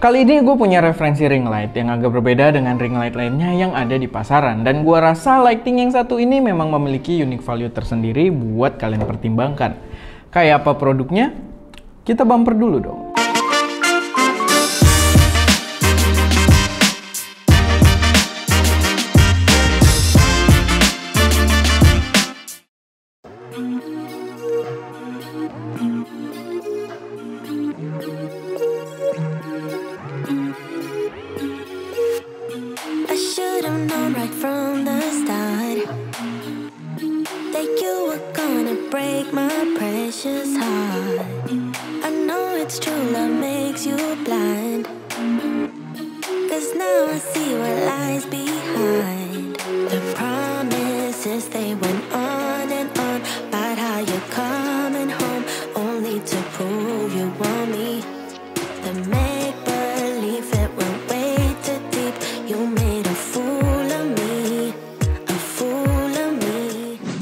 Kali ini gue punya referensi ring light yang agak berbeda dengan ring light lainnya yang ada di pasaran. Dan gue rasa lighting yang satu ini memang memiliki unique value tersendiri buat kalian pertimbangkan. Kayak apa produknya? Kita bumper dulu dong.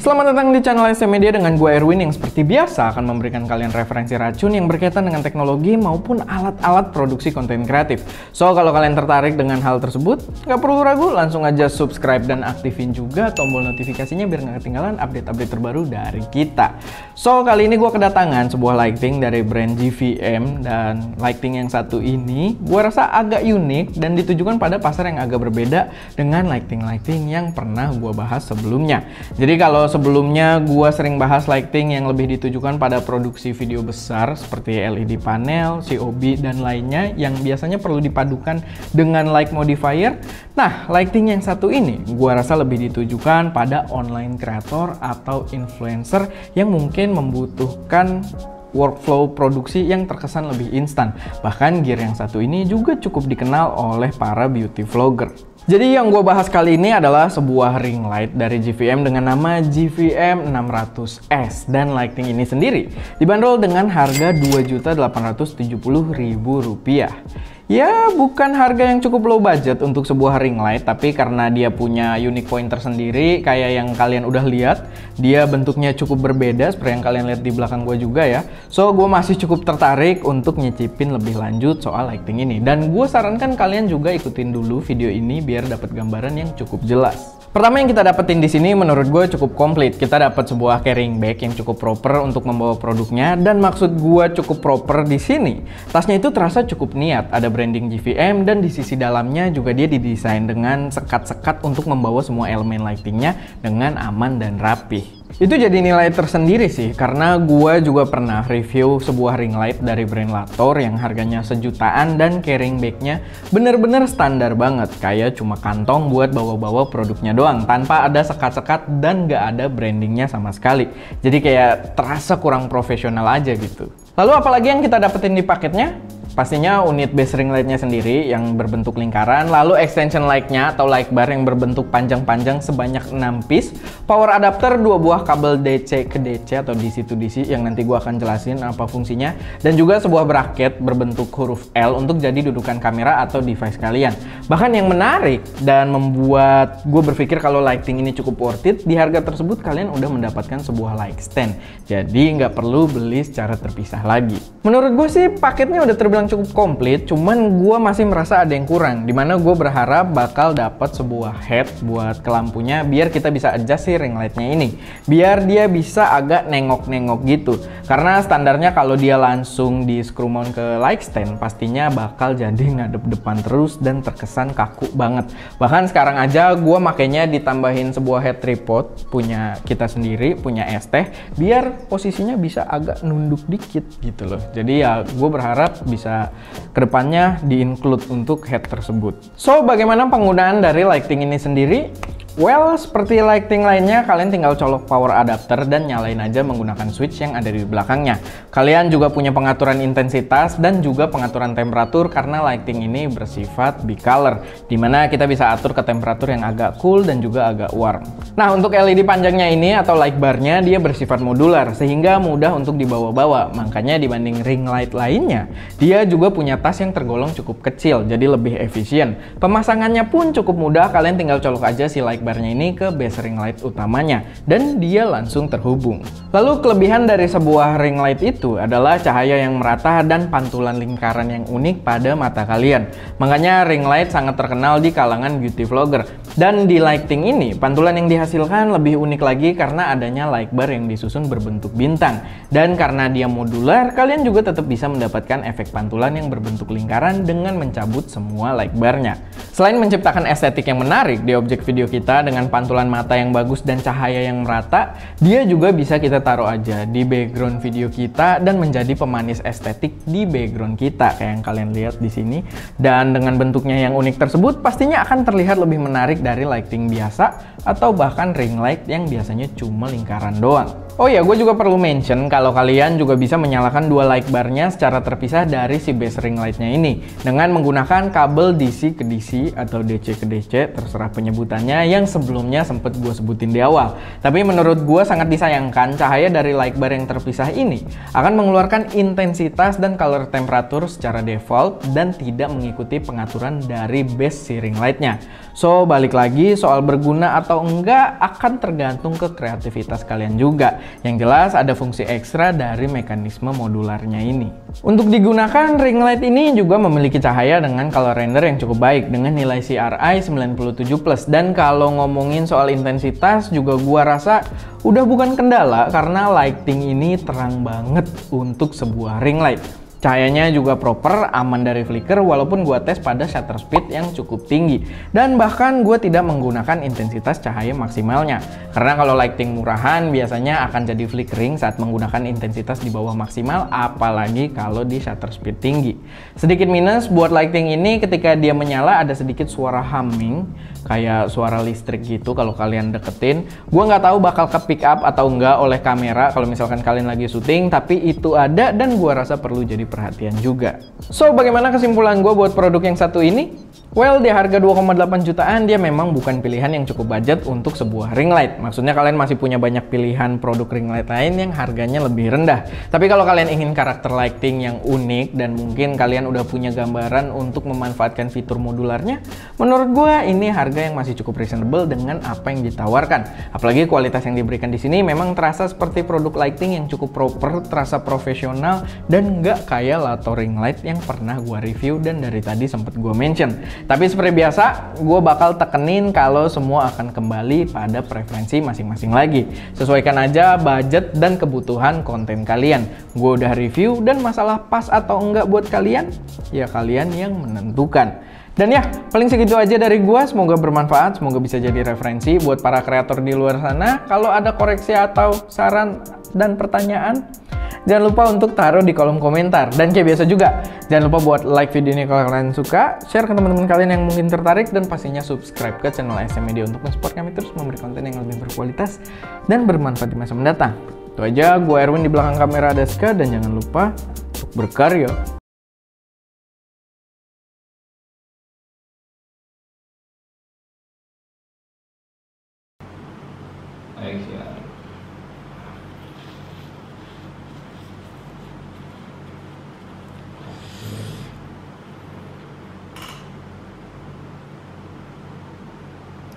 Selamat datang di channel SM Media dengan gue Erwin yang seperti biasa akan memberikan kalian referensi racun yang berkaitan dengan teknologi maupun alat-alat produksi konten kreatif. So, kalau kalian tertarik dengan hal tersebut, nggak perlu ragu, langsung aja subscribe dan aktifin juga tombol notifikasinya biar nggak ketinggalan update-update terbaru dari kita. So, kali ini gue kedatangan sebuah lighting dari brand GVM, dan lighting yang satu ini gue rasa agak unik dan ditujukan pada pasar yang agak berbeda dengan lighting-lighting yang pernah gue bahas sebelumnya. Jadi kalau sebelumnya gue sering bahas lighting yang lebih ditujukan pada produksi video besar seperti LED panel, COB, dan lainnya yang biasanya perlu dipadukan dengan light modifier. Nah, lighting yang satu ini gue rasa lebih ditujukan pada online creator atau influencer yang mungkin membutuhkan workflow produksi yang terkesan lebih instan. Bahkan gear yang satu ini juga cukup dikenal oleh para beauty vlogger. Jadi yang gue bahas kali ini adalah sebuah ring light dari GVM dengan nama GVM 600S, dan lighting ini sendiri dibanderol dengan harga Rp2.870.000. Ya, bukan harga yang cukup low budget untuk sebuah ring light, tapi karena dia punya unique point tersendiri, kayak yang kalian udah lihat, dia bentuknya cukup berbeda seperti yang kalian lihat di belakang gue juga ya. So, gue masih cukup tertarik untuk nyicipin lebih lanjut soal lighting ini. Dan gue sarankan kalian juga ikutin dulu video ini biar dapat gambaran yang cukup jelas. Pertama yang kita dapetin di sini menurut gue cukup komplit. Kita dapat sebuah carrying bag yang cukup proper untuk membawa produknya, dan maksud gue cukup proper di sini, tasnya itu terasa cukup niat, ada branding GVM, dan di sisi dalamnya juga dia didesain dengan sekat-sekat untuk membawa semua elemen lightingnya dengan aman dan rapih. Itu jadi nilai tersendiri sih, karena gue juga pernah review sebuah ring light dari brand Lator yang harganya sejutaan dan carrying bagnya bener-bener standar banget, kayak cuma kantong buat bawa-bawa produknya doang, tanpa ada sekat-sekat dan gak ada brandingnya sama sekali. Jadi kayak terasa kurang profesional aja gitu. Lalu apalagi yang kita dapetin di paketnya? Pastinya unit base ring lightnya sendiri yang berbentuk lingkaran, lalu extension light-nya atau light bar yang berbentuk panjang-panjang sebanyak 6 piece, power adapter 2 buah kabel DC ke DC atau DC to DC yang nanti gua akan jelasin apa fungsinya, dan juga sebuah bracket berbentuk huruf L untuk jadi dudukan kamera atau device kalian. Bahkan yang menarik dan membuat gue berpikir kalau lighting ini cukup worth it, di harga tersebut kalian udah mendapatkan sebuah light stand, jadi nggak perlu beli secara terpisah lagi. Menurut gue sih paketnya udah terbilang cukup komplit, cuman gue masih merasa ada yang kurang, dimana gue berharap bakal dapat sebuah head buat ke lampunya biar kita bisa adjust si ring lightnya ini, biar dia bisa agak nengok-nengok gitu. Karena standarnya kalau dia langsung di screw mount ke light stand pastinya bakal jadi ngadep depan terus dan terkesan kaku banget. Bahkan sekarang aja gue makanya ditambahin sebuah head tripod punya kita sendiri, punya ST, biar posisinya bisa agak nunduk dikit gitu loh. Jadi ya gue berharap bisa kedepannya di-include untuk head tersebut. So, bagaimana penggunaan dari lighting ini sendiri? Well, seperti lighting lainnya, kalian tinggal colok power adapter dan nyalain aja menggunakan switch yang ada di belakangnya. Kalian juga punya pengaturan intensitas dan juga pengaturan temperatur karena lighting ini bersifat bicolor, dimana kita bisa atur ke temperatur yang agak cool dan juga agak warm. Nah, untuk LED panjangnya ini atau light barnya dia bersifat modular sehingga mudah untuk dibawa-bawa. Makanya dibanding ring light lainnya, dia juga punya tas yang tergolong cukup kecil, jadi lebih efisien. Pemasangannya pun cukup mudah, kalian tinggal colok aja si light light barnya ini ke base ring light utamanya dan dia langsung terhubung. Lalu kelebihan dari sebuah ring light itu adalah cahaya yang merata dan pantulan lingkaran yang unik pada mata kalian. Makanya ring light sangat terkenal di kalangan beauty vlogger. Dan di lighting ini, pantulan yang dihasilkan lebih unik lagi karena adanya light bar yang disusun berbentuk bintang. Dan karena dia modular, kalian juga tetap bisa mendapatkan efek pantulan yang berbentuk lingkaran dengan mencabut semua light barnya. Selain menciptakan estetik yang menarik di objek video kita dengan pantulan mata yang bagus dan cahaya yang merata, dia juga bisa kita taruh aja di background video kita dan menjadi pemanis estetik di background kita kayak yang kalian lihat di sini. Dan dengan bentuknya yang unik tersebut pastinya akan terlihat lebih menarik dari lighting biasa atau bahkan ring light yang biasanya cuma lingkaran doang. Oh ya, gue juga perlu mention kalau kalian juga bisa menyalakan dua light barnya secara terpisah dari si base ring lightnya ini dengan menggunakan kabel DC ke DC atau DC ke DC, terserah penyebutannya, yang sebelumnya sempat gue sebutin di awal. Tapi menurut gue sangat disayangkan cahaya dari light bar yang terpisah ini akan mengeluarkan intensitas dan color temperatur secara default dan tidak mengikuti pengaturan dari base si ring lightnya. So, balik lagi, soal berguna atau enggak akan tergantung ke kreativitas kalian juga. Yang jelas ada fungsi ekstra dari mekanisme modularnya ini. Untuk digunakan, ring light ini juga memiliki cahaya dengan color render yang cukup baik dengan nilai CRI 97+. Dan kalau ngomongin soal intensitas juga gua rasa udah bukan kendala karena lighting ini terang banget untuk sebuah ring light. Cahayanya juga proper, aman dari flicker walaupun gua tes pada shutter speed yang cukup tinggi. Dan bahkan gua tidak menggunakan intensitas cahaya maksimalnya. Karena kalau lighting murahan biasanya akan jadi flickering saat menggunakan intensitas di bawah maksimal, apalagi kalau di shutter speed tinggi. Sedikit minus buat lighting ini, ketika dia menyala ada sedikit suara humming, kayak suara listrik gitu kalau kalian deketin. Gua nggak tahu bakal ke pick up atau enggak oleh kamera kalau misalkan kalian lagi syuting, tapi itu ada dan gua rasa perlu jadi perhatian juga. So, bagaimana kesimpulan gue buat produk yang satu ini? Well, di harga 2,8 jutaan dia memang bukan pilihan yang cukup budget untuk sebuah ring light. Maksudnya kalian masih punya banyak pilihan produk ring light lain yang harganya lebih rendah. Tapi kalau kalian ingin karakter lighting yang unik dan mungkin kalian udah punya gambaran untuk memanfaatkan fitur modularnya, menurut gue ini harga yang masih cukup reasonable dengan apa yang ditawarkan. Apalagi kualitas yang diberikan di sini memang terasa seperti produk lighting yang cukup proper, terasa profesional dan nggak kayak Lato ring light yang pernah gue review dan dari tadi sempat gue mention. Tapi seperti biasa, gue bakal tekenin kalau semua akan kembali pada preferensi masing-masing lagi. Sesuaikan aja budget dan kebutuhan konten kalian. Gue udah review dan masalah pas atau enggak buat kalian, ya kalian yang menentukan. Dan ya, paling segitu aja dari gue. Semoga bermanfaat, semoga bisa jadi referensi buat para kreator di luar sana. Kalau ada koreksi atau saran dan pertanyaan, jangan lupa untuk taruh di kolom komentar. Dan kayak biasa juga, jangan lupa buat like video ini kalau kalian suka, share ke teman-teman kalian yang mungkin tertarik, dan pastinya subscribe ke channel SM Media untuk mensupport kami terus memberi konten yang lebih berkualitas dan bermanfaat di masa mendatang. Itu aja, gue Erwin, di belakang kamera ada Ska, dan jangan lupa untuk berkarya.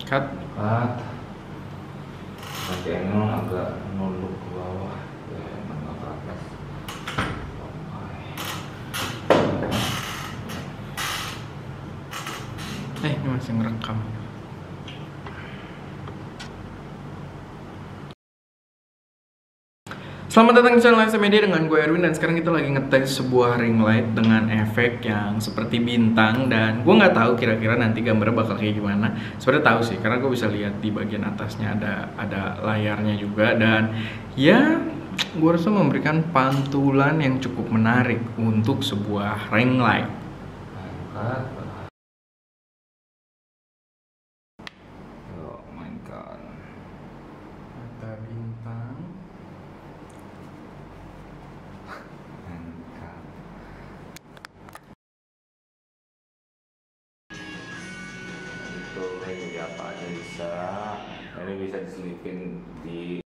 Cut. Bagiannya agak nunduk ke bawah, ya emang nggak apa-apa. Ini masih ngerekam. Selamat datang di channel SM Media dengan gue Erwin, dan sekarang kita lagi ngetes sebuah ring light dengan efek yang seperti bintang, dan gue nggak tahu kira-kira nanti gambarnya bakal kayak gimana. Sebenarnya tahu sih karena gue bisa lihat di bagian atasnya ada layarnya juga, dan ya gue rasa memberikan pantulan yang cukup menarik untuk sebuah ring light. Mata bintang. Jadi apa aja bisa, ini bisa diselipin di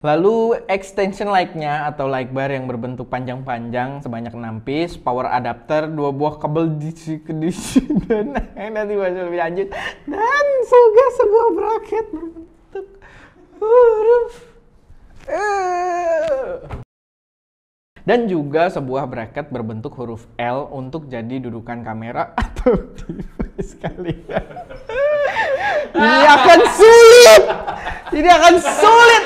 Lalu extension light-nya atau light bar yang berbentuk panjang-panjang sebanyak 6 piece, power adapter, 2 buah kabel DC ke DC dan nanti bahas lebih lanjut, dan juga sebuah bracket berbentuk huruf dan juga sebuah bracket berbentuk huruf L untuk jadi dudukan kamera atau device kalian. Ini akan sulit